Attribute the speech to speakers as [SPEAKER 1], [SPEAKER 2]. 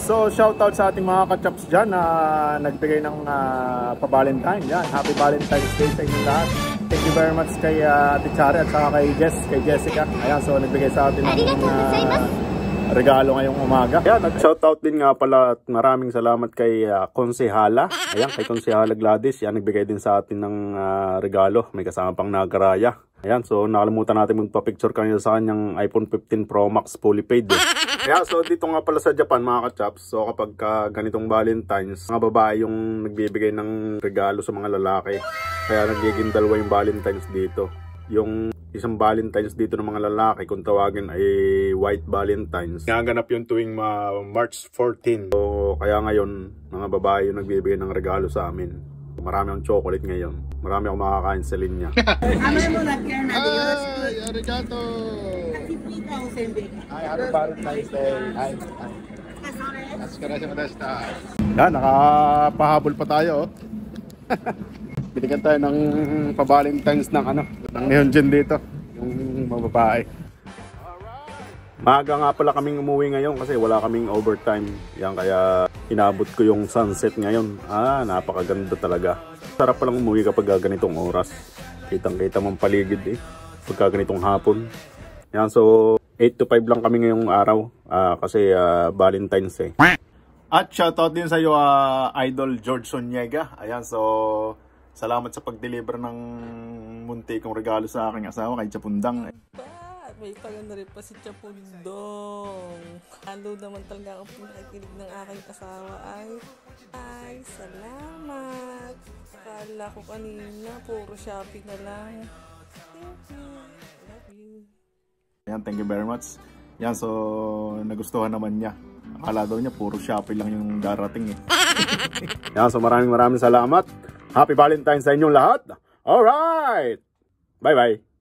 [SPEAKER 1] So shoutout sa ating mga kachaps dyan na nagbigay ng pa-Valentine. Yan, happy Valentine's Day sa inyong lahat. Thank you very much kay Ate Chari at saka kay Jessica. Ayan, so nagbigay sa atin ng regalo ngayong umaga. Ayan, nag-shoutout din nga pala at maraming salamat kay Konsehala. Ayan, kay Konsehala Gladys. Yan, nagbigay din sa atin ng regalo. May kasama pang nagaraya. Ayan, so nakalimutan natin magpa-picture kanina sa kanyang iPhone 15 Pro Max fully paid. Kaya so dito nga pala sa Japan mga kachaps, so kapag ganitong Valentine's, mga babae yung nagbibigay ng regalo sa mga lalaki. Kaya nagiging dalawa yung Valentine's dito. Yung isang Valentine's dito ng mga lalaki, kung tawagin ay White Valentine's, naganap yung tuwing March 14. So kaya ngayon, mga babae yung nagbibigay ng regalo sa amin. Marami akong chocolate ngayon. Marami akong makakain sa linya.
[SPEAKER 2] Ay, arigato!
[SPEAKER 1] Ay, happy Valentine's Day. Ay.
[SPEAKER 2] Yan,
[SPEAKER 1] nakapahabol pa tayo. Binigyan tayo ng pa-Valentine's ng Neon Gin dito. Yung mga babae. Maaga nga pala kaming umuwi ngayon kasi wala kaming overtime. Yan kaya inabot ko yung sunset ngayon. Napakaganda talaga. Sarap palang umuwi kapag ganitong oras. Kitang-kita mong paligid pagka ganitong hapon. Yan, so 8 to 5 lang kami ngayong araw kasi Valentine's eh. At shoutout din sa iyo Idol George Soniega. Ayan, so salamat sa pag-deliver ng munti kong regalo sa aking asawa kay Chapundang.
[SPEAKER 3] May paganda rin pa si Chapundong. Lalo naman talaga ang pinakikinig ng aking asawa ay salamat. Akala ko kanina puro shopping na lang. Thank you. Love you.
[SPEAKER 1] Yan, thank you very much. Yan, so nagustuhan naman niya. Akala daw niya puro shopping lang yung darating eh. Yan, so maraming salamat. Happy Valentine's sa inyong lahat. Alright! Bye-bye!